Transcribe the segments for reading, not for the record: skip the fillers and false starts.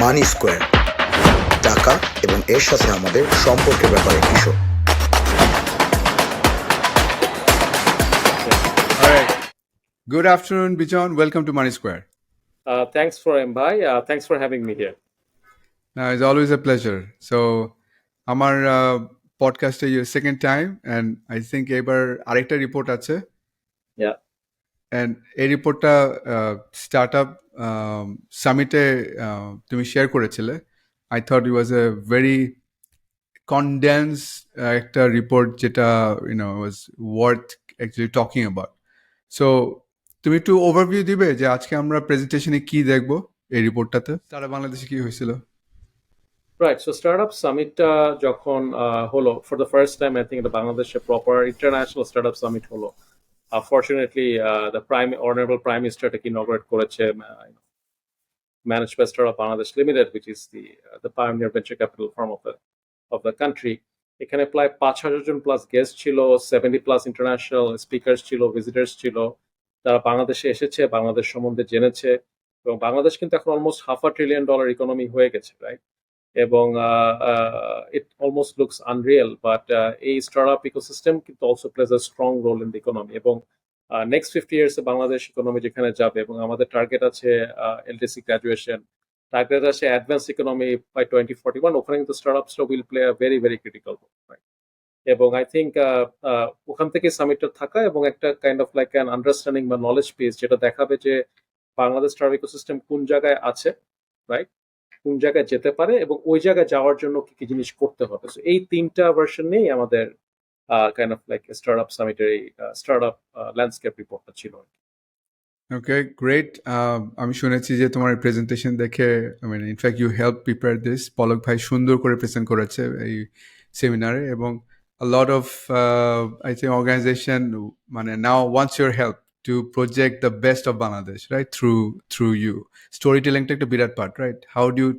মানি square, টাকা এবং এর সাথে আমাদের সম্পর্কের ব্যাপারে কিছু। Alright. Good afternoon, BIJON. Welcome to Money Square. Thanks for Mbai. Thanks for having me here. It's always a pleasure. So, আমার পডকাস্টে second time and I think এবার আরেকটা রিপোর্ট আছে Yeah. অ্যান্ড এই রিপোর্টটা স্টার্ট আপ সামিটে তুমি share করেছিলে। I thought it was a very condense একটা রিপোর্ট যেটা was worth actually talking about. So তুমি একটু ওভারভিউ দিবে যে আজকে আমরা প্রেজেন্টেশনে কি দেখবো এই রিপোর্টটাতে, সারা বাংলাদেশে কি হয়েছিল? Right. So Startup Summit যখন হলো for the first time, I think the Bangladesh proper international startup summit হলো. Fortunately, the honorable Prime Minister take inaugurate করেছে, managed by Startup Bangladesh Limited, which is the pioneer venture capital firm of the country. এখানে প্রায় 5,000 জন plus guest ছিল, 70 plus international speakers ছিল, visitors ছিল, তারা বাংলাদেশে এসেছে, বাংলাদেশ সম্বন্ধে জেনেছে, এবং বাংলাদেশ কিন্তু এখন অলমোস্ট $500 billion ইকোনমি হয়ে গেছে, রাইট? এবং it almost looks unreal, but এই স্টার্টআপ ইকোসিস্টেম কিন্তু also plays a strong role in the economy, এবং নেক্সট 50 ইয়ার্সে বাংলাদেশ ইকোনমি যেখানে যাবে, এবং আমাদের টার্গেট আছে এলটিসি গ্রাজুয়েশন, টার্গেট আছে অ্যাডভান্স ইকোনমি বাই 2041, ওখানে কিন্তু স্টার্টআপসরা will play a very very critical role, right? এবং আই থিঙ্ক ওখান থেকে সামিটটা থাকা এবং একটা kind of like an understanding বা নলেজ পিস যেটা দেখাবে যে বাংলাদেশ স্টার্টআপ ইকোসিস্টেম কোন জায়গায় আছে, রাইট, কোন জায়গায় যেতে পারে এবং ওই জায়গায় যাওয়ার জন্য কি কি জিনিস করতে হবে। সো এই তিনটা ভার্সন নিয়েই আমাদের কাইন্ড অফ লাইক স্টার্টআপ সামিটের এই স্টার্টআপ ল্যান্ডস্কেপ রিপোর্টটা ছিল। Okay, great. আমি শুনেছি যে তোমার প্রেজেন্টেশন দেখে, in fact you help prepare this, Palak ভাই সুন্দর করে প্রেজেন্ট করেছে এই সেমিনারে, এবং a lot of I think organization now wants your help to project the best of Bangladesh, right, through you. Storytelling একটা বিরাট part, right? How do you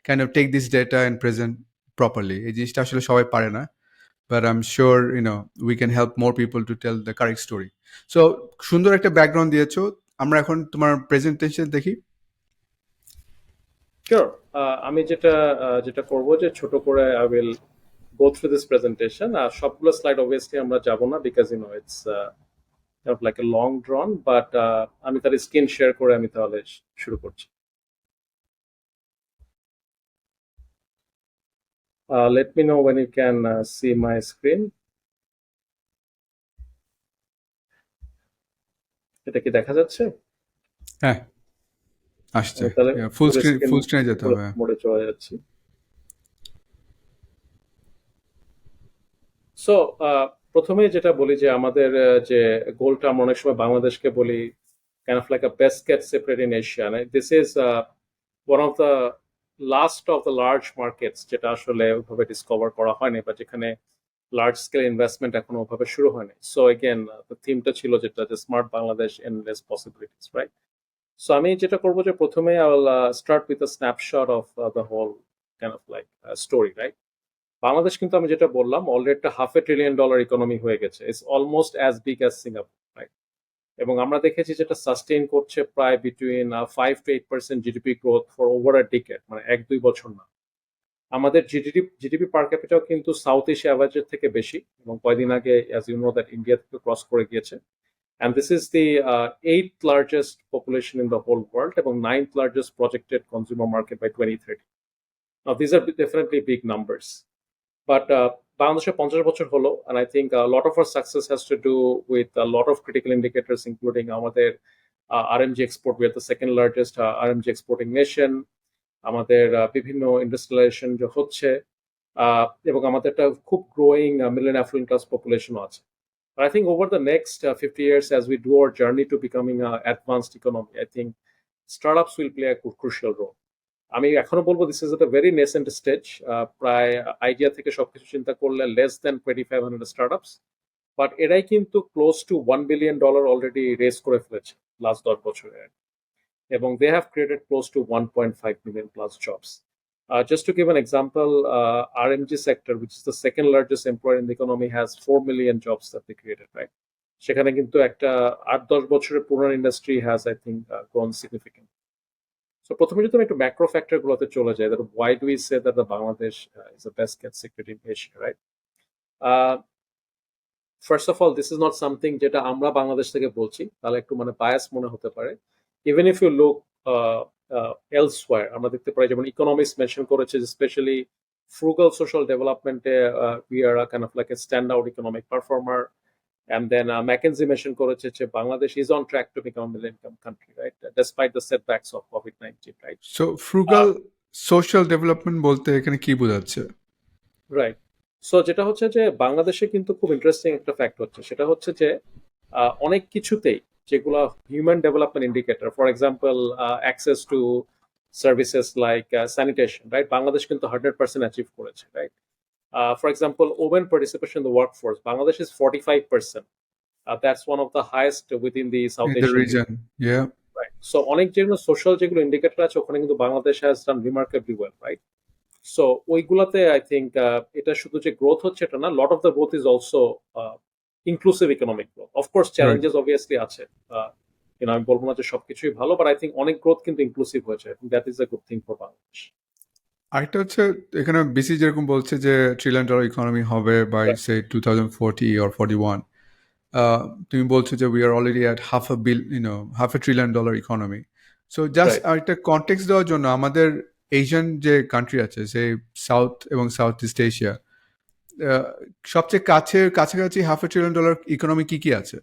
kind of take this data and present properly? এই জিনিসটা আসলে সবাই পারে না, but I'm sure we can help more people to tell the correct story. So সুন্দর একটা background দিয়েছো। আমরা এখন তোমার প্রেজেন্টেশন দেখি। Sure. আমি যেটা করব যে ছোট করে I will go through this presentation. সবগুলো স্লাইড obviously আমরা যাব না, because it's kind of like a long drawn, but আমি তার স্ক্রিন শেয়ার করে আমি তাহলে শুরু করছি। Let me know when you can see my screen. এটা কি দেখা যাচ্ছে? হ্যাঁ, আসছে। ফুল স্ক্রিনে যেতে হবে। মোডে চলে যাচ্ছি। সো প্রথমে যেটা বলি যে আমাদের যে গোলটা, আমরা অনেক সময় বাংলাদেশকে বলি kind of like a best kept secret in Asia. This is one of the last of the large markets যেটা আসলে ওইভাবে ডিসকভার করা হয়নি, বা যেখানে লার্জ স্কেল ইনভেস্টমেন্ট এখনো ওইভাবে শুরু হয়নি। সো এগেন থিমটা ছিল যেটা যে smart Bangladesh, endless possibilities, right? So আমি যেটা করবো যে প্রথমে I will start with a snapshot of the whole kind of like story, right? Bangladesh কিন্তু আমি যেটা বললাম অলরেডি একটা $500 billion ইকোনমি হয়ে গেছে। It's almost as big as Singapore, right? এবং আমরা দেখেছি যেটা সাস্টেইন করছে প্রায় between 5 to 8% GDP growth for over a decade, মানে 1-2 বছর না। আমাদের জিডিপি পার ক্যাপিটাও কিন্তু সাউথ এশিয়া অ্যাভারেজের থেকে বেশি, এবং কয়েকদিন আগে as you know that India থেকে ক্রস করে গিয়েছে। And this is the 8th largest population in the whole world, এবং 9th largest projected consumer market by 2030. Now these are definitely big numbers, but Bangladesh 50 বছর হলো, and I think a lot of our success has to do with a lot of critical indicators, including আমাদের RMG export. We are the second largest RMG exporting nation. আমাদের বিভিন্ন industrialisation যে হচ্ছে, এবং আমাদের একটা খুব গ্রোয়িং মিলিয়ন অ্যাফ্লুয়েন্ট ক্লাস পপুলেশনও আছে। But I think over the next 50 years, as we do our journey to becoming an advanced economy, I think startups will play a crucial role. আমি এখনো বলবো this is at a very nascent stage. প্রায় idea থেকে সবকিছু চিন্তা করলে less than 2,500 startups, but এরাই কিন্তু close to $1 billion already raise করে ফেলেছে লাস্ট 10 বছরে, এবং they have created close to 1.5 million plus jobs. Just to give an example, RMG sector, which is the second largest employer in the economy, has 4 million jobs that they created, right? সেখানে কিন্তু একটা 8-10 বছরের পুরনো industry has, I think, grown significantly. So প্রথমে যদি আমি একটু macro factor গুলোতে চলে যাই, that why do we say that the Bangladesh is the best kept secret in Asia, right? Uh, First of all, this is not something যেটা আমরা বাংলাদেশ থেকে বলছি, তাহলে একটু মানে বায়াস মনে হতে পারে। Even if you look elsewhere, আমরা দেখতে পাই যেমন ইকোনমিক্স মেনশন করেছে, specially frugal social development, we are a kind of like a standout economic performer. And then McKinsey mentioned করেছে যে Bangladesh is on track to become a middle income country, right? Despite the setbacks of COVID-19, right? So frugal social development বলতে এখানে কি বোঝাচ্ছে? Right. So যেটা হচ্ছে যে বাংলাদেশে কিন্তু খুব ইন্টারেস্টিং একটা ফ্যাক্ট হচ্ছে, সেটা হচ্ছে যে অনেক কিছুতেই যেগুলো human development indicator, for example access to services like sanitation, right, Bangladesh কিন্তু 100% অ্যাচিভ করেছে, right. For example, women participation in the workforce, Bangladesh is 45%. That's one of the highest within the South In the Asian region, yeah. right? So অনেক যেগুলো social যেগুলো indicator আছে ওখানে কিন্তু Bangladesh has done remarkably well, right? So ওইগুলাতে I think এটা শুধু যে গ্রোথ হচ্ছে এটা না, lot of the growth is also inclusive economic growth. Of course challenges obviously আছে, আমি বলবো না যে সবকিছুই ভালো, বাট আই থিঙ্ক অনেক গ্রোথ কিন্তু ইনক্লুসিভ হয়েছে। That is a good thing for Bangladesh. আরেকটা হচ্ছে এখানে বিসি যেরকম বলছে যে ট্রিলিয়ন ডলার ইকোনমি হবে বাই সে 2040 or 41, তুমি বলছো যে we are already at half A trillion dollar economy. So just একটা কনটেক্সট দেওয়ার জন্য, আমাদের এশিয়ান যে কান্ট্রি আছে, সেই সাউথ এবং সাউথ ইস্ট এশিয়া, সবচেয়ে কাছাকাছি হাফ এ ট্রিলিয়ন ডলার ইকোনমি কি কি আছে?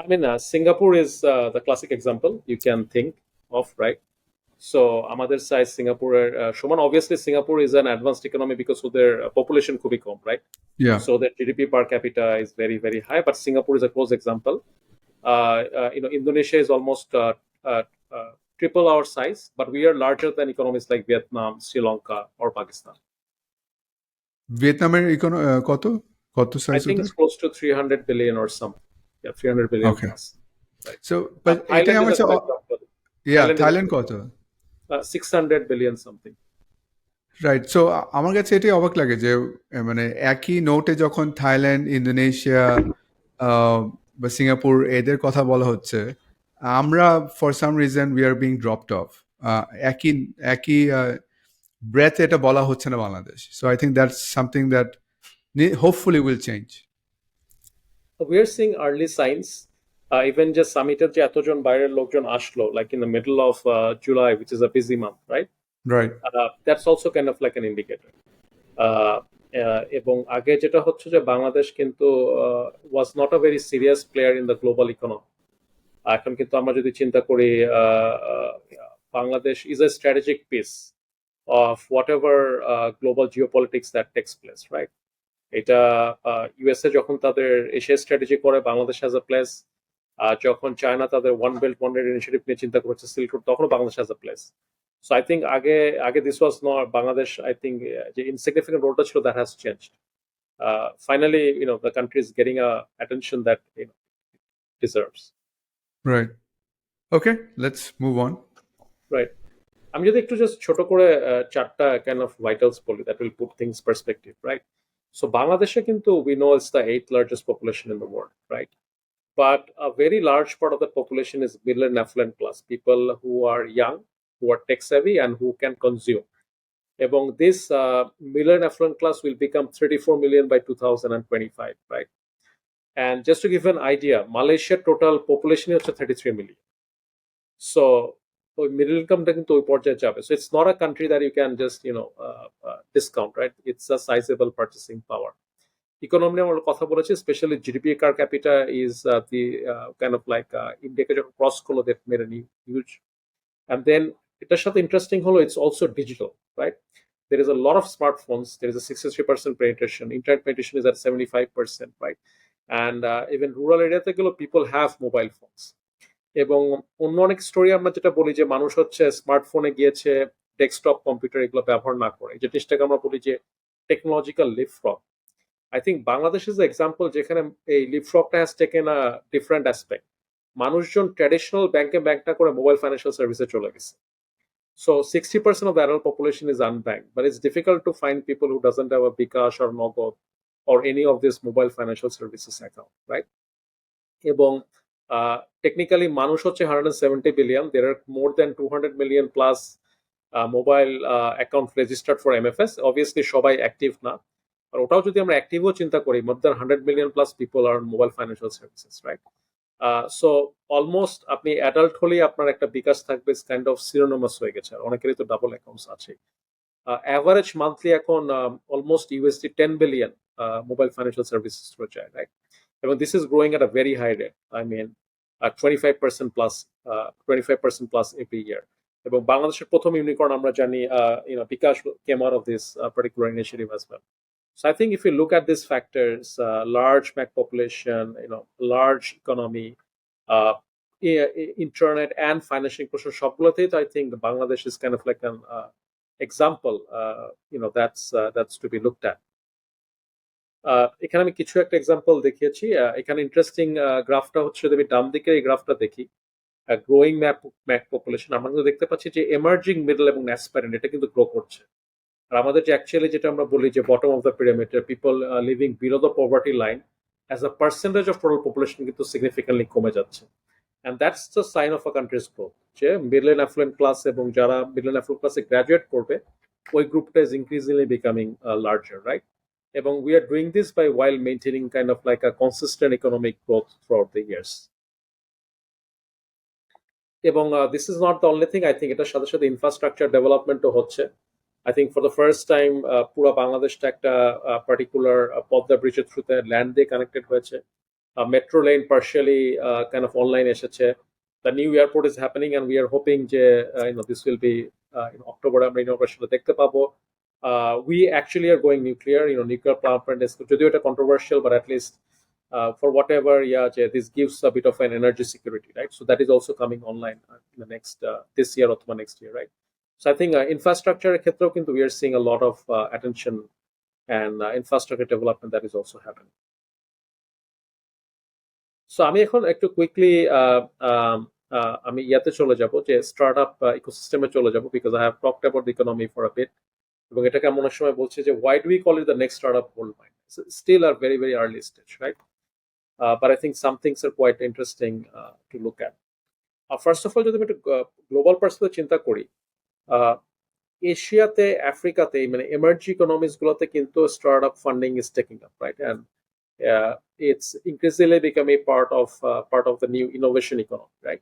I mean, Singapore is the classic example you can think of, right? So আমাদের সাইজ সিঙ্গাপুরের সমান। Obviously Singapore is an advanced economy because of their population খুবই কম, right? Yeah. So their GDP per capita is very, very high, but Singapore is a close example. Indonesia is almost triple our size, but we are larger than economies like Vietnam, Sri Lanka, or Pakistan. ভিয়েতনামের কত কত I size? think it's close to 300 billion or something. Yeah, 300 billion Okay. plus. Right. So but এটাই আমার Thailand কত? 600 billion something. Right. So আমার কাছে এটাই অবাক লাগে যে মানে একই নোটে যখন থাইল্যান্ড, ইন্দোনেশিয়া বা সিঙ্গাপুর এদের কথা বলা হচ্ছে, আমরা for some reason we are being dropped of. একই ব্রেথ এটা বলা হচ্ছে না Bangladesh. So I think that's something that hopefully will change. We are seeing early signs. Even just সামিটের যে এতজন বাইরের লোকজন আসলো, like in the middle of July, which is a busy month, right? Right. That's also kind of like an indicator. এবং আগে যেটা হচ্ছে যে বাংলাদেশ কিন্তু was not a very serious player in the global economy. এখন কিন্তু আমরা যদি চিন্তা করি, Bangladesh is a strategic piece of whatever global geopolitics that takes place, right? এটা ইউএসএ যখন তাদের এশিয়া স্ট্র্যাটেজি করে, বাংলাদেশ হ্যাজ আ প্লেস। যখন চায়না তাদের one belt one road initiative নিয়ে চিন্তা করছে সিল্ক রোড, তখনও Bangladesh has a place. So I think আগে this was not Bangladesh, I think যে ইনসিগনিফিকেন্ট রোলটা ছিল, that has changed. Finally the country is getting a attention that deserves. Right. Okay, let's move on. Right. আমি যদি একটু just ছোট করে চারটা কাইন্ড অফ ভাইটালস বলি, that will put things perspective, right? So Bangladesh কিন্তু we know it's the 8th largest population in the world, right? But a very large part of the population is middle and affluent class, people who are young, who are tech savvy, and who can consume. এবং this middle and affluent class will become 34 million by 2025, right? And just to give an idea, Malaysia total population is 33 million. So middle income কিন্তু ওই পর্যায়ে যাবে। So it's not a country that you can just discount, right? It's a sizable purchasing power. Economy আমরা কথা বলেছি, especially GDP per capita is the kind of like India যখন cross করলো, that made a huge. And then এটার সাথে interesting হলো, it's also digital, right? There is a lot of smartphones. There is a 63% penetration. Internet penetration is at 75%, right? And even rural area তে গেলেও people have mobile phones. এবং অন্য অনেক story আমরা যেটা বলি যে মানুষ হচ্ছে স্মার্টফোনে গিয়েছে, ডেস্কটপ কম্পিউটার এগুলো ব্যবহার না করে, যে জিনিসটাকে আমরা বলি যে technological leapfrog. I think Bangladesh is example যেখানে এই লিপফ্রগটা has taken a different aspect. মানুষজন ট্র্যাডিশনাল ব্যাংকে ব্যাংক না করে মোবাইল ফাইন্যান্সিয়াল সার্ভিসে চলে গেছে। So 60% of the adult population is unbanked, but it's difficult to find people who doesn't have a bKash or Nogod or any of this mobile financial services account, right? এবং technically মানুষ হচ্ছে 170 billion, there are more than 200 million plus mobile account registered for MFS. Obviously সবাই active না, আর ওটাও যদি আমরা অ্যাক্টিভও চিন্তা করি, more than 100 million plus people are mobile financial services, right? So almost আপনি অ্যাডাল্ট হলেই আপনার একটা বিকাশ থাকবে, কাইন্ড অফ সিনোনিমাস হয়ে গেছে। আর অনেকেরই তো ডাবল অ্যাকাউন্টস আছে। অ্যাভারেজ মান্থলি এখন almost USD 10 billion mobile financial services through যায়, রাইট? এবং this is growing at a very high rate, I mean 25% plus, 25% plus every year. এবং বাংলাদেশের প্রথম ইউনিকর্ন আমরা জানি, bKash came out of this particular initiative as well. So I think if you look at these factors, large Mac population, large economy, internet and financial inclusion, সবগুলোতেই তো I think Bangladesh is kind of like an example, that's to be looked at. এখানে আমি কিছু একটা example দেখিয়েছি। এখানে interesting গ্রাফটা হচ্ছে, যদি আমি ডান দিকের এই গ্রাফটা দেখি, গ্রোয়িং ম্যাক পপুলেশন, আমরা কিন্তু দেখতে পাচ্ছি যে এমার্জিং মিডল এবং অ্যাসপারেন্ট এটা কিন্তু গ্রো করছে। আর আমাদের যে অ্যাকচুয়ালি যেটা আমরা বলি যে bottom of the pyramid, people living below the poverty line as a percentage of total population কিন্তু সিগনিফিকেন্টলি কমে যাচ্ছে। And that's the sign of a country's growth, যে মিডল অ্যান্ড অ্যাফ্লুয়েন্ট ক্লাস এবং যারা মিডল অ্যান্ড অ্যাফ্লুয়েন্ট ক্লাসে graduate করবে, ওই গ্রুপটা is increasingly becoming larger, right? এবং we are doing this by while maintaining kind of like a consistent economic growth throughout the years. এবং this is not the only thing, I think এটার সাথে সাথে infrastructure ডেভেলপমেন্টও হচ্ছে। I think for the first time পুরো বাংলাদেশটা একটা particular Padma ব্রিজের থ্রুতে ল্যান্ড দিয়ে কানেক্টেড হয়েছে। Metro line partially kind of online এসেছে। The new airport is happening and we are hoping যে this will be in October আমরা ইনঅগ্রেশন দেখতে পাবো। We actually are going nuclear, nuclear power plant is যদিও এটা controversial, but at least for whatever, this gives a bit of an energy security, right? So that is also coming online in the next this year or next year, right? So I think infrastructure ক্ষেত্রেও কিন্তু we are seeing a lot of attention and infrastructure development that is also happening. So আমি এখন একটু quickly আমি ইয়াতে চলে যাব, যে স্টার্টআপ ইকোসিস্টেমে চলে যাব, because I have talked about the economy for a bit. এবং এটাকে আমরা অনেক সময় বলছি যে why do we call it the next startup gold mine? Still are very, very early stage, right? But I think some things are quite interesting to look at. First of all, যদি আমি একটু global পার্সপেক্টিভে চিন্তা করি, এশিয়াতে, আফ্রিকাতে, মানে emerging economies গুলোতে কিন্তু startup funding is taking up, right? And it's increasingly become a part of the new innovation economy, right?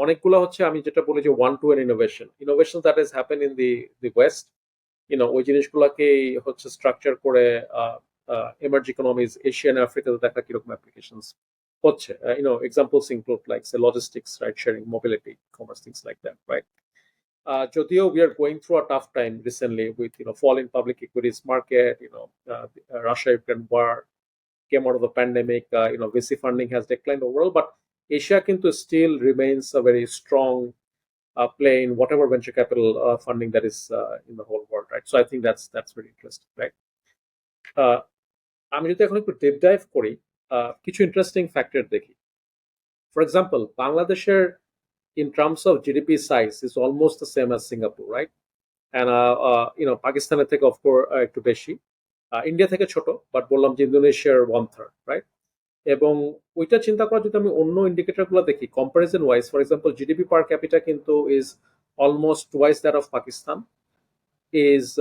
অনেকগুলো হচ্ছে আমি যেটা বলি যে one to one innovation that has happened in the West, ওই জিনিসগুলোকে হচ্ছে স্ট্রাকচার করে emerging economies, Asia and Africa, দেখা কিরকম applications হচ্ছে। Examples include like say logistics, right, sharing, mobility, commerce, things like that, right? যদিও we are going through a tough time recently with fall in public equities market, Russia-Ukraine war came out of the pandemic, VC funding has declined overall, but Asia কিন্তু still remains a very strong play in whatever venture capital funding that is in the whole world, right? So I think that's very interesting, right? আমি যদি এখন একটু deep dive করি, কিছু interesting factor দেখি। For example, বাংলাদেশের in terms of GDP size is almost the same as Singapore, right? And পাকিস্তানের থেকে of course একটু বেশি, ইন্ডিয়া থেকে ছোট, বাট বললাম যে ইন্দোনেশিয়ার 1/3, রাইট? এবং ওইটা চিন্তা করা যদি আমি অন্য ইন্ডিকেটর গুলো দেখি comparison wise, for example GDP per capita কিন্তু is almost twice that of Pakistan, is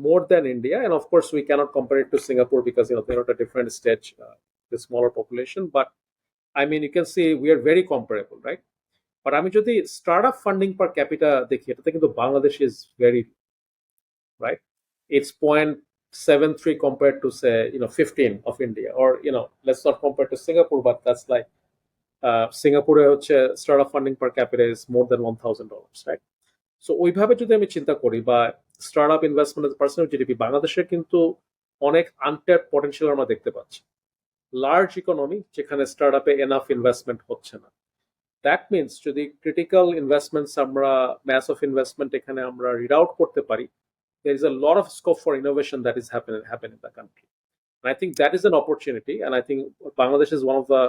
more than India, and of course we cannot compare it to Singapore because they're at a different stage, the smaller population, but I mean you can see we are very comparable, right? But আমি যদি startup funding পার capital দেখি, এটাতে কিন্তু Bangladesh is very, right? It's 0.73 compared to say 15 of India, or let's not compare to Singapore, but that's like Singapore হচ্ছে startup funding per capita is more than $1,000, right? So ওইভাবে যদি আমি চিন্তা করি, বা startup investment as percent of GDP, বাংলাদেশের কিন্তু অনেক আনট্যাপড পটেনশিয়াল আমরা দেখতে পাচ্ছি। লার্জ ইকোনমি যেখানে স্টার্টআপে এনাফ ইনভেস্টমেন্ট হচ্ছে না, দ্যাট মিনস যদি ক্রিটিক্যাল ইনভেস্টমেন্টস আমরা, ম্যাস অফ ইনভেস্টমেন্ট এখানে আমরা রিড আউট করতে পারি, there is a lot of scope for innovation that is happening in the country, and I think that is an opportunity, and I think Bangladesh is one of the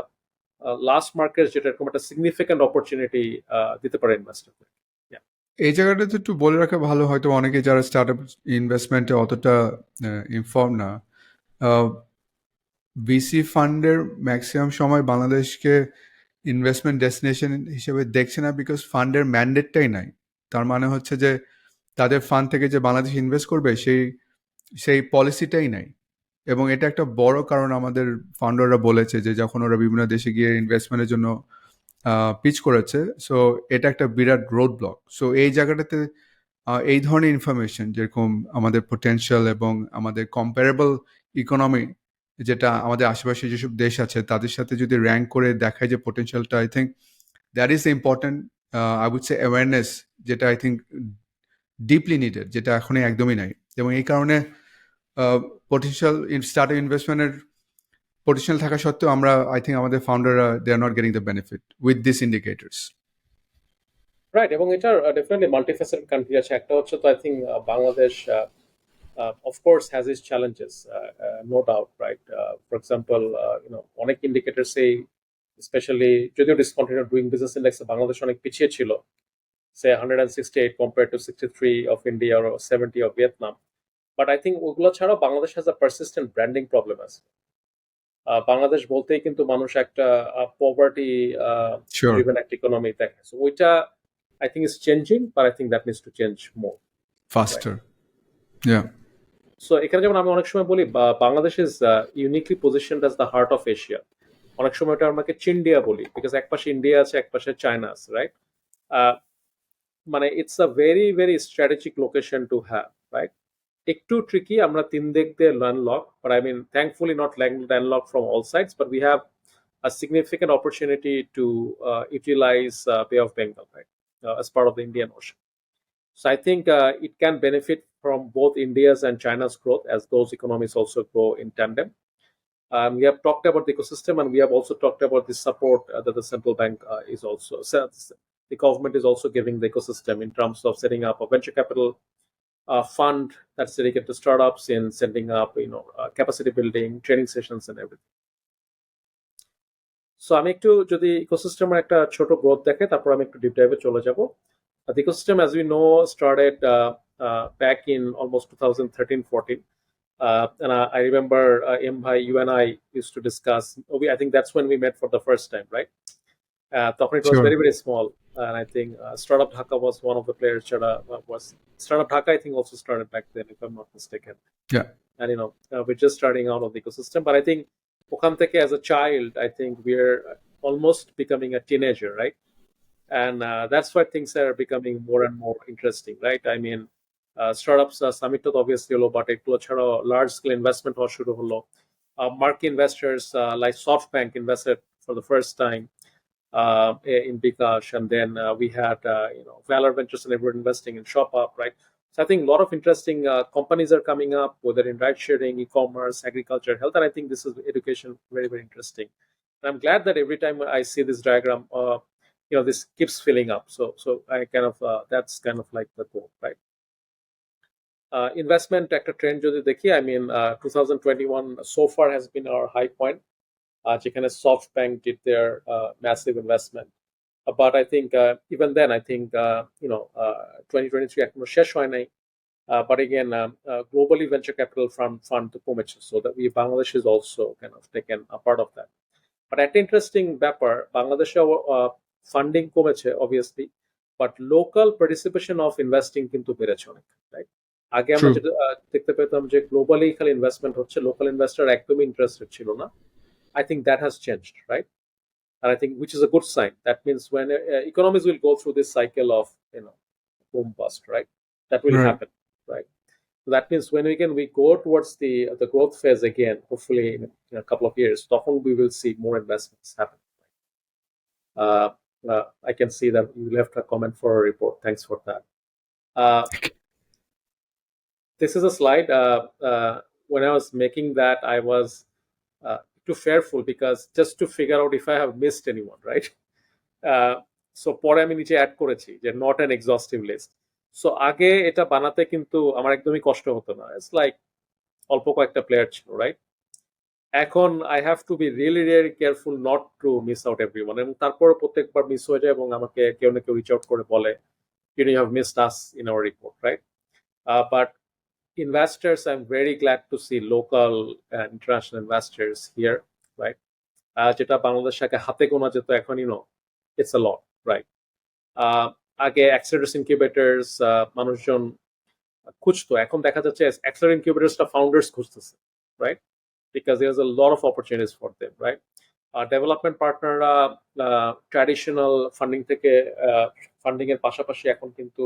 last markets যেটা এরকম একটা significant opportunity দিতে পারে ইনভেস্টরদের। এই জায়গাটাতে একটু বলে রাখা ভালো, হয়তো অনেকে যারা স্টার্টআপ ইনভেস্টমেন্টে অতটা ইনফর্ম না, ভিসি ফান্ডের ম্যাক্সিমাম সময় বাংলাদেশকে ইনভেস্টমেন্ট ডেস্টিনেশন হিসেবে দেখছে না বিকজ ফান্ডের ম্যান্ডেটটাই নাই। তার মানে হচ্ছে যে তাদের ফান্ড থেকে যে বাংলাদেশ ইনভেস্ট করবে সেই পলিসিটাই নাই। এবং এটা একটা বড় কারণ আমাদের ফান্ডাররা বলেছে যে যখন ওরা বিভিন্ন দেশে গিয়ে ইনভেস্টমেন্টের জন্য পিচ করেছে, সো এটা একটা বিরাট রোড ব্লক। সো এই জায়গাটাতে এই ধরনের ইনফরমেশন যেরকম আমাদের পোটেনশিয়াল এবং আমাদের কম্পারেবল ইকোনমি যেটা আমাদের আশেপাশে যেসব দেশ আছে তাদের সাথে যদি র্যাঙ্ক করে দেখায় যে পোটেনশিয়ালটা, I think that is the important I would say awareness, যেটা আই থিঙ্ক ডিপলি নিডেড, যেটা এখনই একদমই নাই। এবং এই কারণে পোটেনশিয়াল স্টার্ট ইনভেস্টমেন্টের পোটেনশিয়াল থাকা সত্ত্বেও আমরা আই থিঙ্ক আমাদের ফাউন্ডাররা they are not getting the benefit with this indicators. Right, এবং এটার ডেফিনেটলি মাল্টিফেসেটেড কান্ট্রি আছে। একটা হচ্ছে তো I think Bangladesh of course has its challenges, no doubt, right? For example, অনেক ইন্ডিকেটর সেই স্পেশালি যদিও ডিসকন্টিনিউড ডুইং বিজনেস ইন্ডেক্সে বাংলাদেশ অনেক পিছিয়ে ছিল, সে 168 compared to 63 of India or 70 of Vietnam. But I think ওগুলো ছাড়াও Bangladesh has a persistent branding problem আছে। বাংলাদেশ বলতেই কিন্তু মানুষ একটা পভার্টি ড্রিভেন একটা ইকোনমি দেখে। সো ওইটা I think is changing, but I think that needs to change more faster, yeah. So এখানে যেমন আমি অনেক সময় বলি Bangladesh is uniquely positioned as the heart of Asia. অনেক সময় এটা আমাকে চিন্ডিয়া বলি বিকজ এক পাশে ইন্ডিয়া আছে, এক পাশে চায়না আছে, রাইট? মানে it's a very very strategic location to have, right? একটু ট্রিকি, আমরা তিন দিক দিয়ে landlock, but I mean thankfully not landlock from all sides, but we have a significant opportunity to utilize bay of Bengal, right, as part of the Indian Ocean. So I think it can benefit from both India's and China's growth as those economies also grow in tandem. We have talked about the ecosystem, and we have also talked about the support that the central bank is also, the government is also giving the ecosystem in terms of setting up a venture capital fund that's dedicated to startups, in setting up capacity building, training sessions and everything. So আমি একটু যদি ইকোসিস্টেমের একটা ছোট growth দেখে তারপর আমি একটু deep ডাইভে চলে যাব। The ecosystem, as we know, started back in almost 2013-14. And I remember, Bhai, you and I used to discuss. I think that's when we met for the first time, right? Tokhan it was Sure. very, very small. And I think Startup Dhaka was one of the players. Startup Dhaka, I think, also started back then, if I'm not mistaken. Yeah. And, we're just starting out of the ecosystem. But I think, Okan Teke, as a child, I think we're almost becoming a teenager, right? And that's why things are becoming more and more interesting, right? I mean, startups summit obviously holo, but egulo chharo large scale investment howa shuru holo. Marquee investors like SoftBank invested for the first time in Bikash, and then we had Valor Ventures and everyone investing in ShopUp, right? So I think a lot of interesting companies are coming up, whether in ride sharing, e-commerce, agriculture, health, and I think this is education very, very interesting. And I'm glad that every time I see this diagram, this keeps filling up. So I kind of that's kind of like the goal, right? Investment একটা trend যদি দেখি, I mean 2021 so far has been our high point. যেখানে SoftBank did their massive investment, but I think even then I think 2023 এখনো শেষ হয় নাই, but again globally venture capital fund তো কমেছে, so that Bangladesh is also kind of taken a part of that. But একটা interesting ব্যাপার, বাংলাদেশে funding কমেছে obviously, but local participation of investing কিন্তু বেড়েছে অনেক, রাইট? আগে আমরা যেটা দেখতে পেতাম যে গ্লোবালি খালি ইনভেস্টমেন্ট হচ্ছে, লোকাল ইনভেস্টর একদমই ইন্টারেস্টেড ছিল না। I think that has changed, right? And I think which is a good sign. That means when economies will go through this cycle of boom bust, right? That will happen, right? So that means when we go towards the growth phase again, hopefully in a couple of years, often we will see more investments happen. I can see that you left a comment for a report. Thanks for that. This is a slide. When I was making that, I was too fearful because just to figure out if I have missed anyone, right? So পরে আমি নিচে add করেছি যে not an exhaustive list. So আগে এটা বানাতে কিন্তু আমার একদমই কষ্ট হতো না, it's like অল্প কয়েকটা প্লেয়ার ছিল, রাইট? এখন I have to be really really careful not to miss out everyone, এবং তারপর প্রত্যেকবার মিস হয়ে যায় এবং আমাকে কেউ না কেউ রিচ আউট করে বলে you have missed us in our report, right? But investors, I'm very glad to see local and international investors here, right? যেটা বাংলাদেশে আগে হাতে গোনা যেত, এখন ইটস আ লট, রাইট? আগে অ্যাক্সেলারেটরস ইনকিউবেটরস মানুষজন খুঁজতো, এখন দেখা যাচ্ছে অ্যাক্সেলারেটর ইনকিউবেটরসটা ফাউন্ডার্স খুঁজতেছে, right? Because there is a lot of opportunities for them, right? Development পার্টনাররা ট্র্যাডিশনাল ফান্ডিং থেকে ফান্ডিং এর পাশাপাশি এখন কিন্তু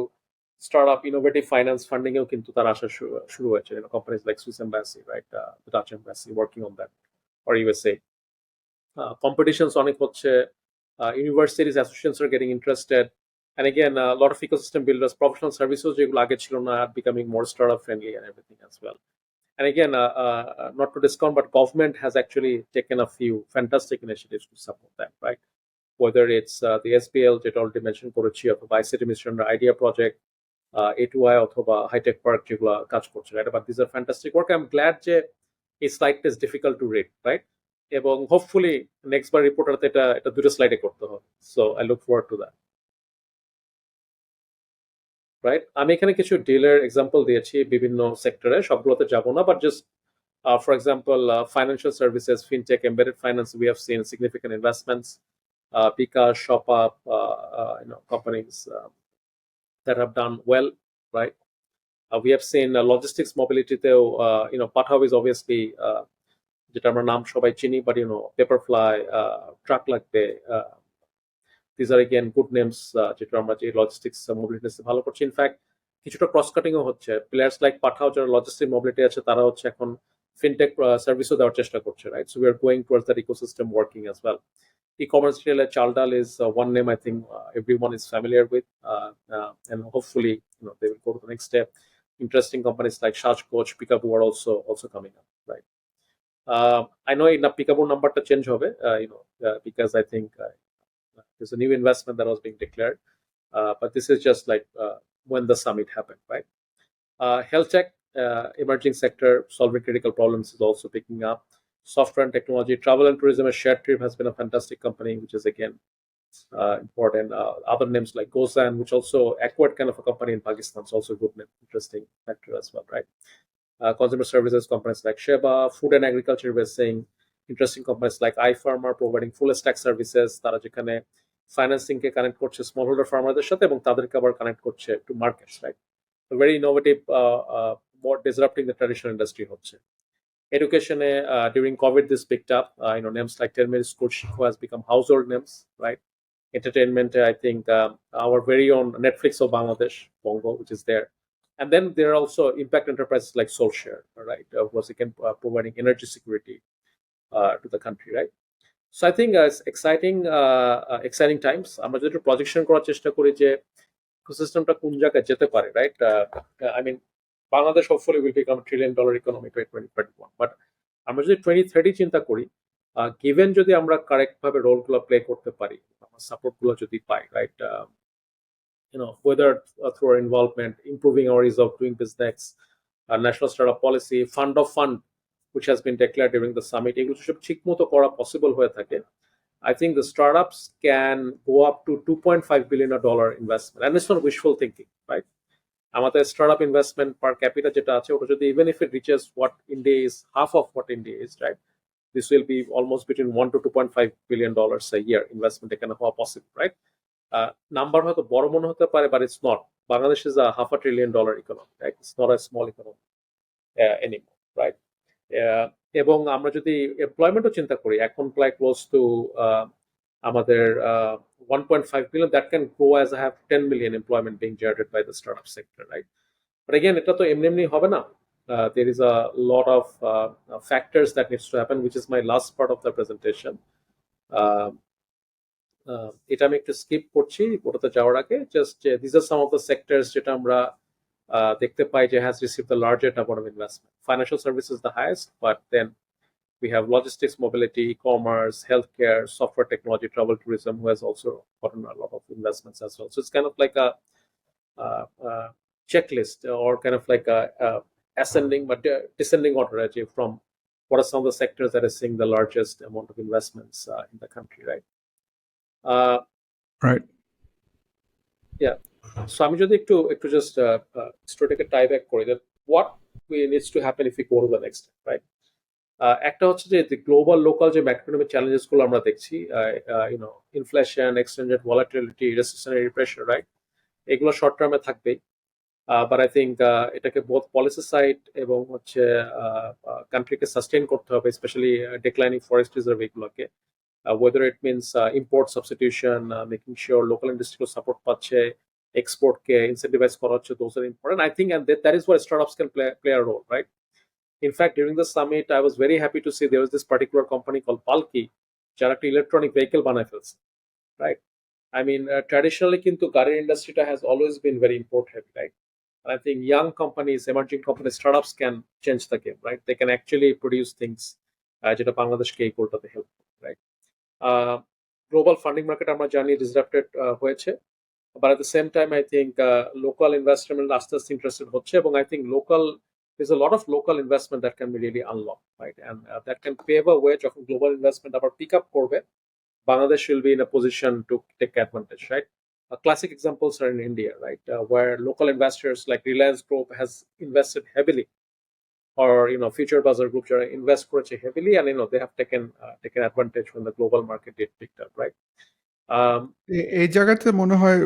স্টার্টআপ ইনোভেটিভ ফাইন্যান্স ফান্ডিং এও কিন্তু তার আসা শুরু হয়েছে, companies like Swiss embassy, right? Dutch embassy working on that, or USA. Competitions অনেক হচ্ছে, universities associations are getting interested, and again a lot of ecosystem builders, professional services যেগুলো আগে ছিল না are becoming more startup friendly and everything as well. And again, not to discount, but government has actually taken a few fantastic initiatives to support that, right? Whether it's the SBL যেটা already mentioned করেছি, অথবা ICT mission idea project, A2I অথবা high-tech park যেগুলো কাজ করছে, right? But these are fantastic work. I'm glad যে এই স্লাইডটা is difficult to read, right? এবং হোপফুলি নেক্সট বার রিপোর্টারতে এটা দুটো স্লাইডে করতে হবে, so I look forward to that, right? আমি এখানে কিছু ডিলের এক্সাম্পল দিয়েছি বিভিন্ন সেক্টরে, সবগুলোতে যাব না, but just for example financial services, fintech, embedded finance, we have seen significant investments, bKash, ShopUp, companies that have done well, right? We have seen logistics mobility তেও, পাঠাও is obviously যেটা আমরা নাম সবাই চিনি, বাট পেপারফ্লাই, ট্রাক লাগবে, these are again good names যেটা আমরা যে লজিস্টিক্স মোবিলিটি ভালো করছি। ইনফ্যাক্ট কিছুটা ক্রস কাটিংও হচ্ছে, প্লেয়ার্স লাইক পাঠাও যারা লজিস্টিক মোবিলিটি আছে তারা হচ্ছে এখন ফিনটেক সার্ভিসও দেওয়ার চেষ্টা করছে, right? So we are going towards that ecosystem working as well. E-commerce retailer Chaldal is one name I think everyone is familiar with, and hopefully they will go to the next step. Interesting companies like Shaj Coach, Peekaboo are also coming up, right? I know in the Peekaboo number to change hobe, because I think there's a new investment that was being declared, but this is just like when the summit happened, right? Health tech, emerging sector, solving critical problems is also picking up. Software and technology, travel and tourism, a shared trip has been a fantastic company, which is again important. Other names like Gosan, which also acquired kind of a company in Pakistan, is also a good name, interesting factor as well, right? Consumer services companies like Sheba, food and agriculture, we're saying interesting companies like iFarmer providing full stack services, তারা যেখানে financing কে connect করছে small holder ফার্মারদের সাথে এবং তাদেরকে আবার connect করছে to markets, right? Very innovative, more disrupting the traditional industry হচ্ছে। Education, during COVID this picked up, names like Termel School Shikho has become household names, right? Entertainment, I think our very own Netflix of Bangladesh, Bongo, which is there. And then there are also impact enterprises like Soulshare, right? Who was again providing energy security to the country, right? So I think it's exciting times. আমরা যদি projection করার চেষ্টা করি যে ইকোসিস্টেমটা কোন জায়গায় যেতে পারে, right? I mean, Bangladesh hopefully will become $1 trillion economy by 2021. But আমরা যদি 2030 চিন্তা করি, গিভেন যদি আমরা কারেক্ট ভাবে রোলগুলো প্লে করতে পারি, আমার সাপোর্টগুলো যদি পাই, right? Whether through our involvement, improving our ease of doing business, national startup policy, fund of fund, which has been declared during the summit, এগুলো সব ঠিক মতো করা পসিবল হয়ে থাকে, I think the startups can go up to $2.5 billion investment, and it's not wishful thinking, right? আমাদের startup investment per capita যেটা আছে ওটা যদি even if it reaches what India is, half of what India is, right? This will be almost between $1 to $2.5 billion a year investment এখানে হওয়া possible, right? Number হয়তো বড় মনে হতে পারে, but it's not. Bangladesh is a $500 billion economy, right? It's not a small economy anymore, right? এবং আমরা যদি এমপ্লয়মেন্টও চিন্তা করি, এখন প্রায় ক্লোজ টু আমাদের 1.5 million, that can grow as I have 10 million employment being generated by the startup sector, right? But again, এটা তো এমনি হবে না। There is a lot of factors that needs to happen, which is my last part of the presentation. এটা আমি একটু skip করছি ওটাতে যাওয়ার আগে, just these are some of the sectors যেটা আমরা দেখতে পাই যে has received the largest amount of investment. Financial services the highest, but then we have logistics, mobility, e-commerce, healthcare, software technology, travel, tourism, who has also gotten a lot of investments as well. So it's kind of like a checklist, or kind of like a ascending but descending order from what are some of the sectors that are seeing the largest amount of investments in the country, right? Right. Yeah. So আমি যদি একটু just স্টোরিটাকে tie back করি, that what needs to happen if we go to the next step, right? একটা হচ্ছে যে global local যে ম্যাক্রোইকোনমিক challenges গুলো আমরা দেখছি, inflation, exchange rate volatility, recessionary pressure, right, এগুলো শর্ট টার্মে থাকবেই। বাট আই থিঙ্ক এটাকে বোথ পলিসি সাইড এবং হচ্ছে কান্ট্রিকে সাস্টেইন করতে হবে, স্পেশালি ডিক্লাইনিং ফরেস্ট রিজার্ভ এগুলোকে, whether it means import substitution, making sure local industry ko support পাচ্ছে, export কে incentivize করা হচ্ছে, those are important, I think, and that is where startups can play a role, right? In fact, during the summit I was very happy to see there was this particular company called Palki যারা একটা electronic vehicle বানায় ফেলছে, right? I mean, traditionally কিন্তু গাড়ির ইন্ডাস্ট্রিটা has always been very import heavy, right? And I think young companies, emerging companies, startups can change the game, right? They can actually produce things যেটা বাংলাদেশকে এই গোলটাতে help করে, right? Global funding market আমরা জানি disrupted হয়েছে, but at the same time I think local investment আস্তে আস্তে interested হচ্ছে, এবং I think local there's a lot of local investment that can be really unlocked, right? And that can pave a way যখন global investment আবার pick up করবে, Bangladesh will be in a position to take advantage, right? Classic examples are in India, right, where local investors like Reliance Group has invested heavily, or Future Bazaar Group যারা invest করেছে heavily, and they have taken advantage when the global market did picked up, right? এই জায়গাতে মনে হয়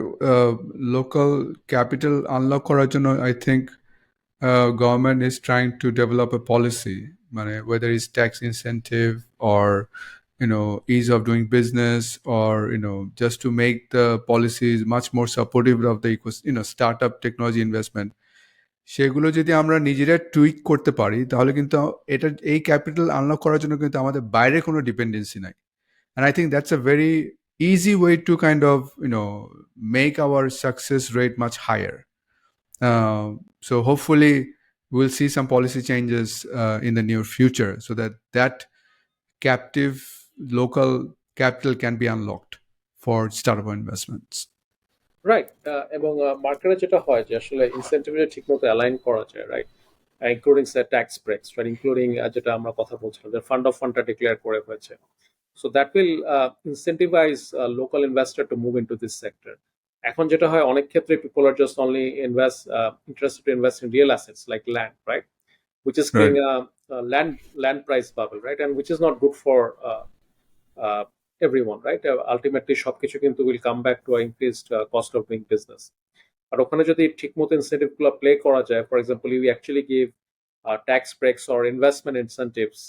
local capital unlock করার জন্য I think government is trying to develop a policy, মানে whether it's tax incentive or ease of doing business, or just to make the policies much more supportive of the startup technology investment, সেগুলো যদি আমরা নিজেরা টুইক করতে পারি তাহলে কিন্তু এই ক্যাপিটাল আনলক করার জন্য কিন্তু আমাদের বাইরে কোনো ডিপেন্ডেন্সি নাই। And I think that's a very easy way to kind of make our success rate much higher. So hopefully we'll see some policy changes in the near future so that captive local capital can be unlocked for startup investments. Right, এবং মার্কেটে যেটা হয় যে আসলে incentive ঠিক মতো align করা যায়, right, including tax ব্রেকস, right, including যেটা আমরা কথা বলছিলাম যে ফান্ড অফ ফান্ডটা ডিক্লেয়ার করে হয়েছে, so that will incentivise local investor to move into this sector. এখন যেটা হয় অনেক ক্ষেত্রে people are just only interested to invest in real assets like land, right, which is creating a land price bubble, right, and which is not good for uh, everyone, right? Ultimately সবকিছু কিন্তু will come back to an increased cost of doing business. আর ওখানে যদি ঠিকমতো incentive গুলো play করা যায়, for example you actually give tax breaks or investment incentives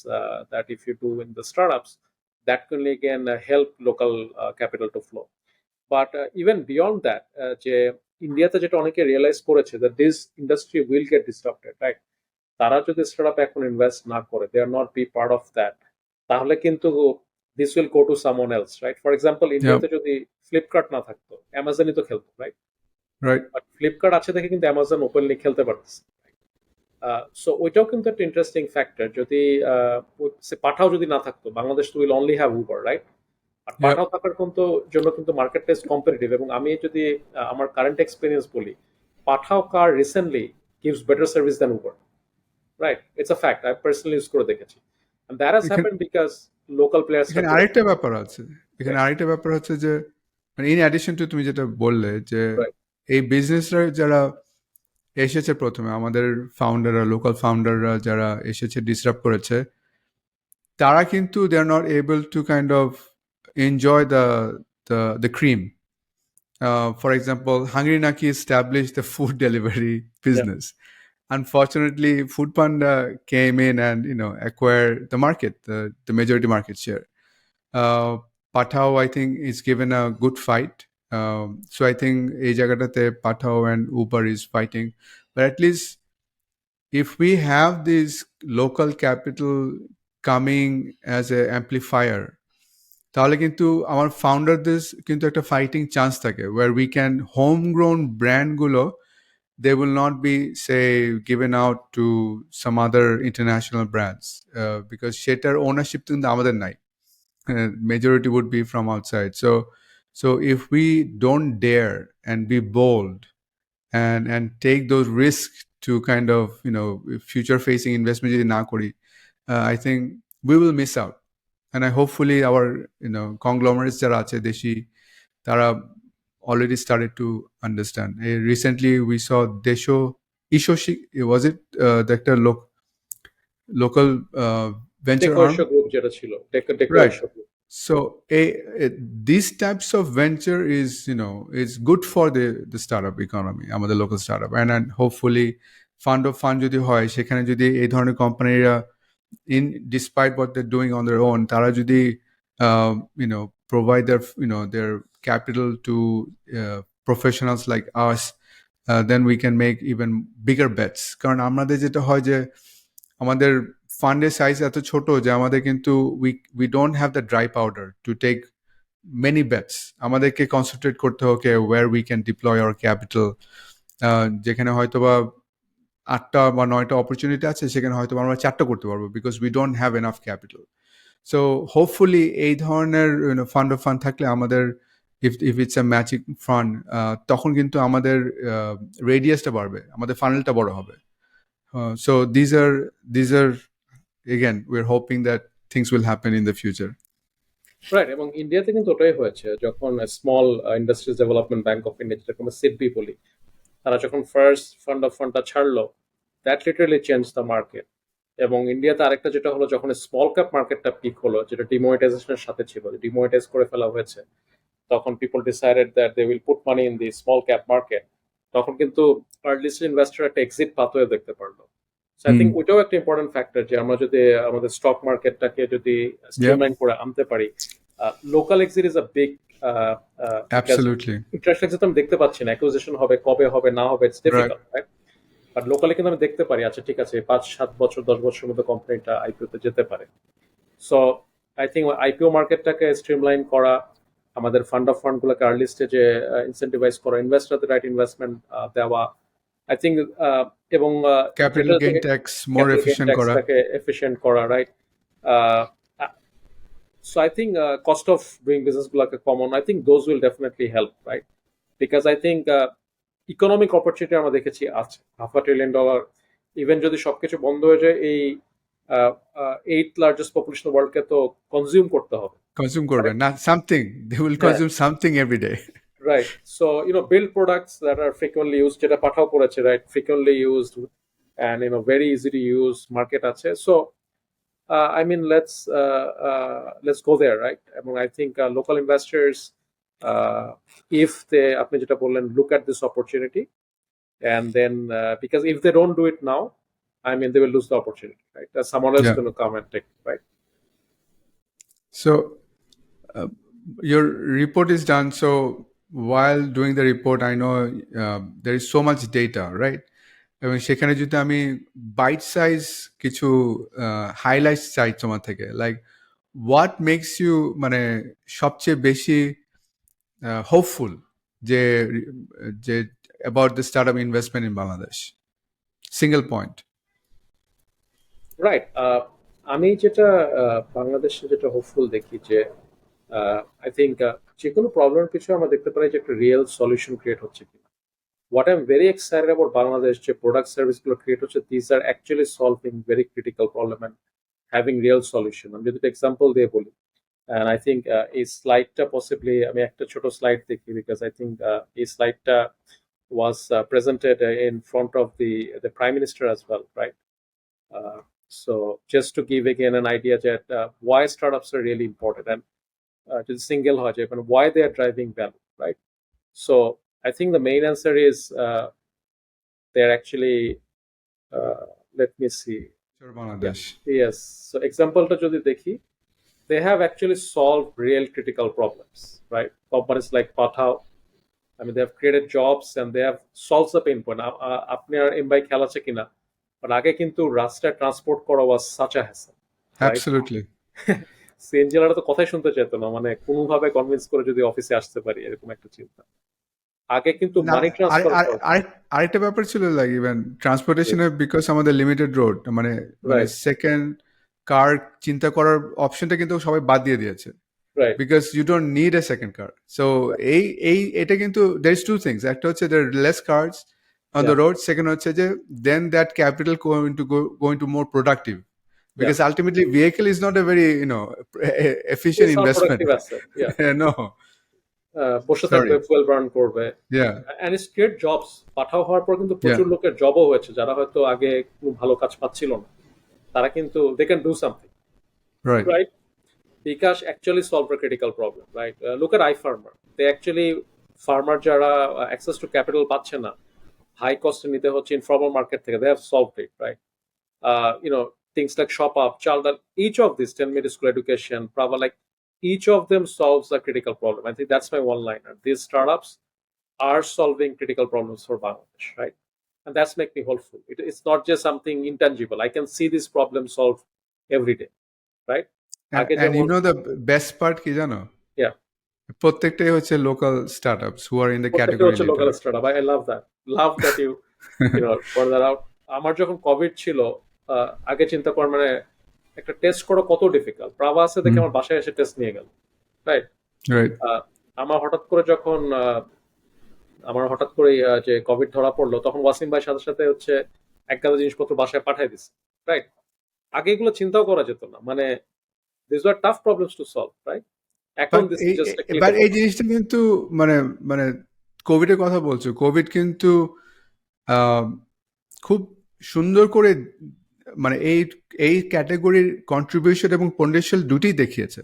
that if you do in the startups, that can again help local capital to flow. But even beyond that, যে ইন্ডিয়াতে যেটা অনেকে realise করেছে that this industry will get disrupted, right? তারা যদি startup এখন invest না করে, they are not be part of that, তাহলে কিন্তু this will go to someone else, right? For example, ইন্ডিয়াতে যদি ফ্লিপকার্ট না থাকতো, অ্যামাজনই তো খেলতো, রাইট? বাট ফ্লিপকার্ট আছে দেখে কিন্তু অ্যামাজন ওপেনলি খেলতে পারতেছে। সো ওইটাও কিন্তু একটা ইন্টারেস্টিং ফ্যাক্টর। যদি পাঠাও যদি না থাকতো, বাংলাদেশ তো will only have Uber, right? আর পাঠাও থাকার জন্য কিন্তু মার্কেট প্লেস কম্পিটিটিভ, এবং আমি যদি আমার কারেন্ট এক্সপিরিয়েন্স বলি, পাঠাও কার recently gives better service than Uber, right? It's a fact. I personally use করে দেখেছি, and that has happened because local players. এখানে আরেকটা ব্যাপার আছে, যে ইন অ্যাডিশন টু তুমি যেটা বললে যে এই বিজনেসরা যারা এসেছে প্রথমে, আমাদের ফাউন্ডাররা, লোকাল ফাউন্ডাররা যারা এসেছে ডিসরাপ্ট করেছে, তারা কিন্তু they are not able to kind of enjoy the cream. For example, Hungry Naki established the food delivery business. Unfortunately, Food Panda came in and acquired the market, the majority market share. Pathao, I think, is given a good fight. So I think এই জায়গাটাতে Pathao and Uber is fighting. But at least if we have this local capital coming as an amplifier, তাহলে কিন্তু আমার ফাউন্ডারদের কিন্তু একটা fighting chance থাকে, where we can homegrown ব্র্যান্ডগুলো, they will not be, say, given out to some other international brands, because সেটার ownership কিন্তু আমাদের নাই. Majority would be from outside. So if we don't dare and be bold and take those risks to kind of future facing investment যদি না করি, I think we will miss out. And I hopefully our conglomerates যারা আছে দেশি, তারা already started to understand. Recently we saw Ishoshi, was it the local venture deco arm. Asia group যেটা ছিল, ডেকো Right. Asia group. So these types of venture is good for the startup economy, আমাদের local startup, and hopefully fund of fund যদি হয় সেখানে যদি এই ধরনের কোম্পানিরা in despite what they're doing on their own তারা যদি provide their capital to professionals like us, then we can make even bigger bets. কারণ আমাদের যেটা হয় যে আমাদের ফান্ডের সাইজ এত ছোট যে আমাদের কিন্তু we don't have the dry powder to take many bets. আমাদেরকে কনসেন্ট্রেট করতে হবে where we can deploy our capital. যেখানে হয়তোবা 8টা বা 9টা অপরচুনিটি আছে সেখানে হয়তো আমরা 4টা করতে পারবো because we don't have enough capital. So hopefully এই ধরনের ফান্ড অফ ফান্ড থাকলে আমাদের if it's a matching fund তখন কিন্তু আমাদের রেডিয়াসটা বাড়বে, আমাদের ফানেলটা বড় হবে. So these are again we're hoping that things will happen in the future. Right, এবং ইন্ডিয়াতে কিন্তু ওটাই হয়েছে যখন small industries development bank of India, যেটাকে আমরা সিডবি বলি, তারা যখন ফার্স্ট ফান্ড অফ ফান্ডটা ছাড়লো, that literally change the market. এবং ইন্ডিয়াতে আরেকটা যেটা হলো, যখন স্মল ক্যাপ মার্কেটটা পিক হলো, যেটা ডিমনিটাইজেশনের সাথে ছিল, ডিমনিটাইজ করে ফেলা হয়েছে, তখন people decided that they will put money in the small cap market, তখন কিন্তু আর্লি স্টেজ ইনভেস্টর একটা এক্সিট পাথওয়ে দেখতে পারলো। সো আই থিঙ্ক ওইটাও একটা ইম্পর্টেন্ট ফ্যাক্টর যে আমরা যদি আমাদের স্টক মার্কেটটাকে যদি স্ট্রিমলাইন করে আনতে পারি, local exit is a big Absolutely. Interest exit আমি দেখতে পাচ্ছি না, অ্যাকুইজিশন হবে কবে হবে না হবে, it's difficult, right? But locally কিন্তু আমি দেখতে পারি, আচ্ছা ঠিক আছে 5-7 বছর 10 বছরের মধ্যে কোম্পানিটা আইপিওতে যেতে পারে। সো আই থিঙ্ক আইপিও মার্কেটটাকে স্ট্রিমলাইন করা, আমাদের ফান্ড অফ ফান্ড গুলোকে আর্লি স্টেজে ইনসেন্টিভাইজ করা, ইনভেস্টরদের রাইট ইনভেস্টমেন্ট দেওয়া, আই থিঙ্ক, এবং Capital gain tax more efficient করা, এফিশিয়েন্ট করা, right? So I think cost of doing business like a common, I think those will definitely help, right? Because I think economic opportunity আমরা দেখেছি আছে $500 billion, even যদি সবকিছু বন্ধ হয়ে যায়, এই 8th largest population of the world কে তো কনজিউম করতে হবে, consume করবে না something, they will consume something every day. right? So build products that are frequently used, যেটা পাঠাও করেছে, right? Frequently used and very easy to use market আছে. So I mean, let's go there, right? I mean, I think local investors, if they, আপনি যেটা বললেন, look at this opportunity, and then because if they don't do it now, I mean, they will lose the opportunity, right? Someone else is going to come and take it, right? So your report is done. So while doing the report, I know there is so much data, right? এবং সেখানে যদি আমি bite size কিছু highlight চাই তোমার থেকে, like what makes you মানে সবচেয়ে বেশি হোপফুল যে যে about the start up investment in Bangladesh, single point. Right, আমি যেটা বাংলাদেশে যেটা হোপফুল দেখি যে আই থিঙ্ক যে কোনো প্রবলেমের পিছনে আমরা দেখতে পারি যে একটা রিয়েল সলিউশন ক্রিয়েট হচ্ছে কিনা। What I'm very excited about Bangladesh, যে product service গুলো ক্রিয়েট হচ্ছে, these are actually solving very critical problem and having real solution. আমি যদি এক্সাম্পল দিয়ে বলি, and I think এই স্লাইডটা পসিবলি আমি একটা ছোট স্লাইড দেখি, because I think এই স্লাইডটা was presented in front of the Prime Minister as well, right? So just to give again an idea that why startups are really important, and just single হয় যে why they are driving value, right? So I think the main answer is they're actually let me see. Bangladesh. Yes. So example ta jodi dekhi, they have actually solved real critical problems, right? Companies like Pathao, I mean, they have created jobs and they have solved the pain point. আপনি আর এমবাই খেলা আছে কিনা, but আগে কিন্তু রাস্তায় transport করা was such a hassle. Absolutely. সিএনজিরা তো কথাই শুনতে চাইতো না, মানে কোনোভাবে কনভিন্স করে যদি অফিসে আসতে পারি, এরকম একটা চিন্তা। আগে কিন্তু মানি ট্রান্সফার আরেকটা ব্যাপার ছিল, লাইক ইভেন ট্রান্সপোর্টেশনে বিকজ আমাদের লিমিটেড রোড, মানে সেকেন্ড কার চিন্তা করার অপশনটা কিন্তু সবাই বাদ দিয়ে দিয়েছে, because you don't need a second car. So এটা কিন্তু দের ইজ টু থিংস, একটা হচ্ছে there less cars on the road, second হচ্ছে যে then that capital going to more productive, because ultimately vehicle is not a very efficient investment. No, বসে থাকবে, fuel burn করবে, and it's create jobs. পাঠাও হওয়ার পর কিন্তু প্রচুর লোকের জবও হয়েছে, যারা হয়তো আগে কোনো ভালো কাজ পাচ্ছিল না, তারা কিন্তু they can do something, Right. right? Bikash actually solved a critical problem, right? Look at iFarmer. They actually farmer যারা access to capital পাচ্ছে না, high cost নিতে হচ্ছে informal market থেকে, they have solved it, right? Things like Shop Up, Child, each of these 10-minute school education, Prava, like each of them solves a critical problem. I think that's my one liner. These startups are solving critical problems for Bangladesh, right? And that's make me hopeful. It's not just something intangible. I can see this problem solved every day, right? আগে And you যেমন, know the best part কি জানো? yeah, প্রত্যেকটাই হচ্ছে local startups who are in the প্রত্যেকটা category হচ্ছে local leader. Startup. I love that you point that out. আমার যখন কোভিড ছিল, আগে চিন্তা কর, মানে একটা টেস্ট করা কত ডিফিকাল্ট। প্রাভা আছে দেখে আমার বাসায় এসে টেস্ট নিয়ে গেল, রাইট? Right. আমার হঠাৎ করে যখন যে কোভিড ধরা পড়লো, তখন ওয়াসিম ভাই সাথে সাথে হচ্ছে এক গাদা জিনিসপত্র বাসায় পাঠিয়ে দিচ্ছে, রাইট? আগে এগুলো চিন্তাও করা যেত না, মানে this were tough problems to solve, right? এখন দিস ইজ জাস্ট এবার এই জিনিসটা কিন্তু মানে মানে কোভিডের কথা বলছো, কোভিড কিন্তু খুব সুন্দর করে মানে এই ক্যাটাগরির কন্ট্রিবিউশন এবং পটেনশিয়াল দুটোই দেখিয়েছে,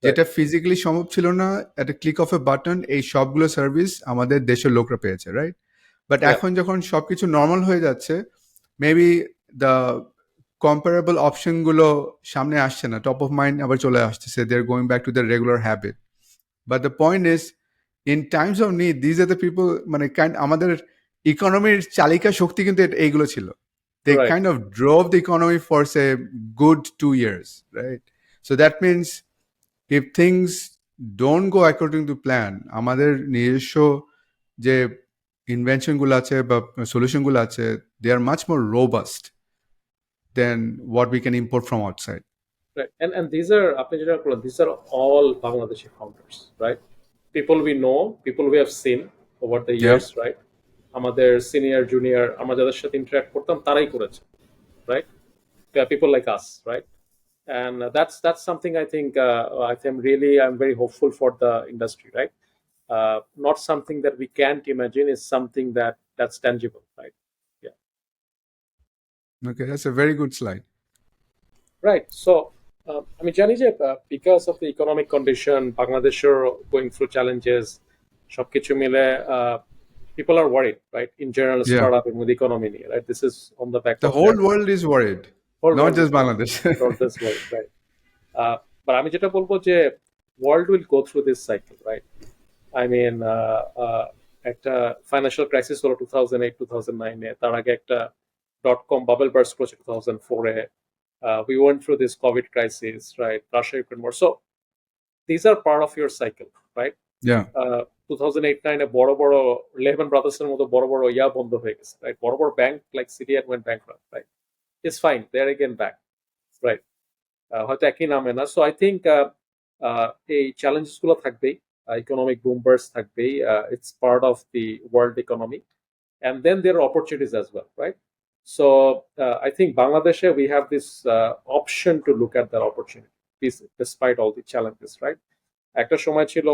যেটা ফিজিক্যালি সম্ভব ছিল না। একটা ক্লিক অফ এ বাটন এই সবগুলো সার্ভিস আমাদের দেশের লোকরা পেয়েছে, রাইট? বাট এখন যখন সবকিছু নর্মাল হয়ে যাচ্ছে, মেবি দ্য কম্পারেবল অপশনগুলো সামনে আসছে না, টপ অফ মাইন্ড আবার চলে আসতেছে, they are going back to the regular habit. But the point is, in times of need these are the people, মানে আমাদের ইকোনমির চালিকা শক্তি কিন্তু এইগুলো ছিল। They kind of drove the economy for say good 2 years, right? So that means if things don't go according to plan, আমাদের নিজস্ব যে invention গুলো আছে বা সলিউশন গুলো আছে, they are much more robust than what we can import from outside. Right. And these are these are all Bangladeshi founders, right? People we know, people we have seen over the years, right? আমাদের senior junior আমরা যাদের সাথে interact করতাম তারাই করেছে, right? People like us, right? And that's something I think I'm very hopeful for the industry, right? Not something that we can't imagine, is something that's tangible, right? Yeah. Okay, that's a very good slide. Right. So, আমি জানি যে because of the economic condition, Bangladeshর going through challenges, সবকিছু মিলে people are worried, right? In general, startup and with economy, right? This is on the back the of whole world is worried, not just Bangladesh. Not just world, right? But আমি যেটা বলবো যে world will go through this cycle, right? I mean, একটা financial crisis হলো 2008-2009 এ, তার আগে একটা .com bubble burst করেছে 2004 এ। We went through this COVID crisis, right? Russia-Ukraine war. So these are part of your cycle, right? Yeah. 2008-9 এ বড় বড় Lehman Brothers এর মতো বড় বড় বন্ধ হয়ে গেছে, right? বড় বড় bank like CDN went bankrupt, right? It's fine, they're again back, right? হয়তো একই নামে না। So I think এই challenges গুলো থাকবেই, economic boom burst থাকবেই, it's part of the world economy, and then there are opportunities as well, right? So I think Bangladesh, we have this option to look at that opportunity despite all the challenges, right? একটা সময় ছিল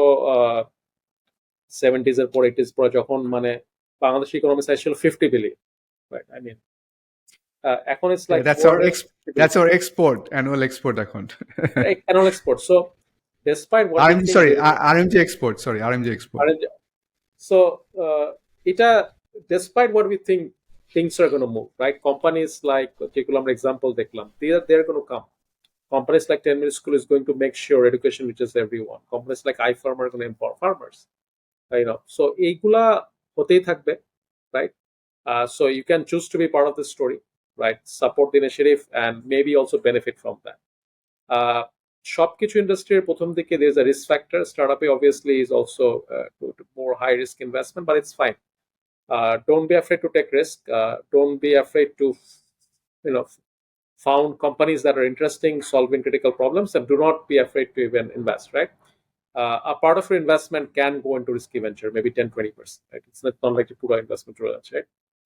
70s এর পর 80s পর, যখন মানে Bangladesh economy size ছিল 50 billion, right? I mean, এখন it's like that's our export, annual export account. Annual export. So despite what RMG export. So এটা despite what we think things are going to move, right? Companies like যেগুলো আমরা example দেখলাম, they're going to come. Companies like 10-minute school is going to make sure education reaches everyone. Companies like iFarmer are going to empower farmers, so এইগুলা হতেই থাকবে, right? So you can choose to be part of the story, right? Support the initiative and maybe also benefit from that. সবকিছু ইন্ডাস্ট্রির প্রথম দিকে there is a risk factor. Startup obviously is also more high risk investment, but it's fine. Don't be afraid to take risk. Don't be afraid to found companies that are interesting, solving critical problems, and do not be afraid to even invest, right? A part of your investment can go into risky venture, maybe 10-20%, right? It's not like you put our investment to that, right?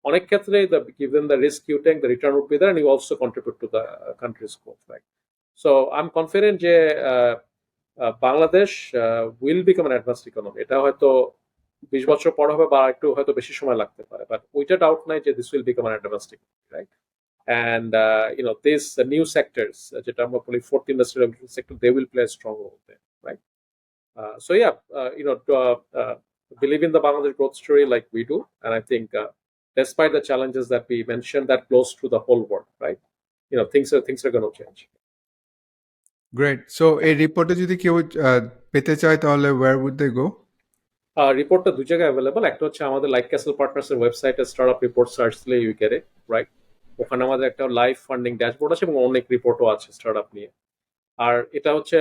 অনেক ক্ষেত্রে given the risk you take, the return would be there, and you also contribute to the country's growth, right? So I'm confident যে Bangladesh will become an advanced economy. এটা হয়তো 20 বছর পর হবে বা একটু হয়তো বেশি সময় লাগতে পারে, বাট ওইটা ডাউট নাই যে this will become an advanced economy, right? and these new sectors, যেটা আমরা বলি fourth industrial revolution sector, they will play a strong role there, right? So yeah, believe in the Bangladesh growth story like we do, and I think despite the challenges that we mentioned, that close to the whole world, right? Things are going to change. Great so এই রিপোর্টে যদি কেউ পেতে চায় তাহলে wire would দে গো রিপোর্টটা দুই জায়গায় অ্যাভেলেবল, একটা হচ্ছে আমাদের লাইক ক্যাসেল পার্টনার্স এর ওয়েবসাইটে স্টার্টআপ রিপোর্ট সার্চ দিলে ইউ গেট ইট, রাইট? ওখানে আমাদের একটা লাইভ ফান্ডিং ড্যাশবোর্ড আছে এবং অনেক রিপোর্টও আছে স্টার্টআপ নিয়ে। আর এটা হচ্ছে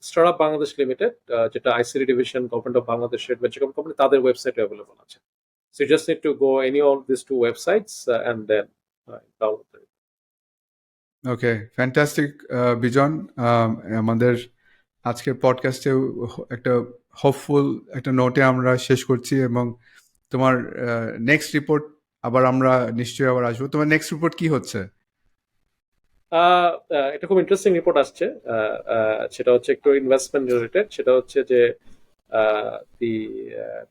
স্টার্টআপ বাংলাদেশ লিমিটেড, যেটা ICD division government of Bangladesh venture company, তাদের ওয়েবসাইটে অ্যাভেলেবল আছে। So you just need to go any all this to websites and then download the. Okay fantastic Bijon, আমাদের আজকের পডকাস্টে একটা হোপফুল একটা নোটে আমরা শেষ করছি এবং তোমার নেক্সট রিপোর্ট আবার আমরা নিশ্চয়ই আবার আসবো। তোমার নেক্সট রিপোর্ট কি হচ্ছে? এটা খুব ইন্টারেস্টিং রিপোর্ট আসছে, সেটা হচ্ছে একটু ইনভেস্টমেন্ট রিলেটেড। সেটা হচ্ছে যে the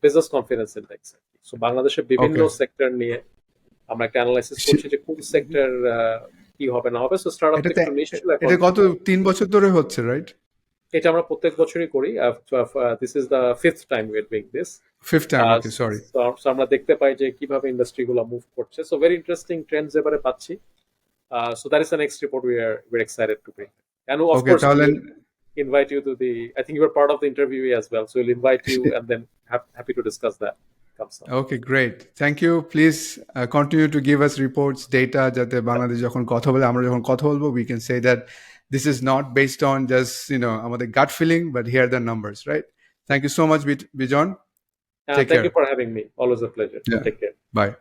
business confidence index. So বাংলাদেশের বিভিন্ন সেক্টর নিয়ে আমরা একটা অ্যানালাইসিস করছি যে কোন সেক্টর কি হবে না হবে। সো স্টার্টআপ সেক্টর নিশ্চয়ই এটা গত 3 বছর ধরে হচ্ছে, রাইট? এটা আমরা প্রত্যেক বছরই করি। This is the fifth time we are doing this. Fifth time, okay, sorry. So আমরা দেখতে পাই যে কিভাবে ইন্ডাস্ট্রিগুলো মুভ করছে। সো ভেরি ইন্টারেস্টিং ট্রেন্ডস এবারে পাচ্ছি। So that is the next report we're excited to bring. And of course, we'll invite you to the, I think you were part of the interview as well. So we'll invite you and then happy to discuss that. Okay, great. Thank you. Please continue to give us reports, data, যাতে বাংলাদেশ যখন কথা বলে, আমরা যখন কথা বলবো, we can say that this is not based on just, আমাদের gut feeling, but here are the numbers, right? Thank you so much, Bijon. Thank you for having me. Always a pleasure. Yeah. Take care. Bye.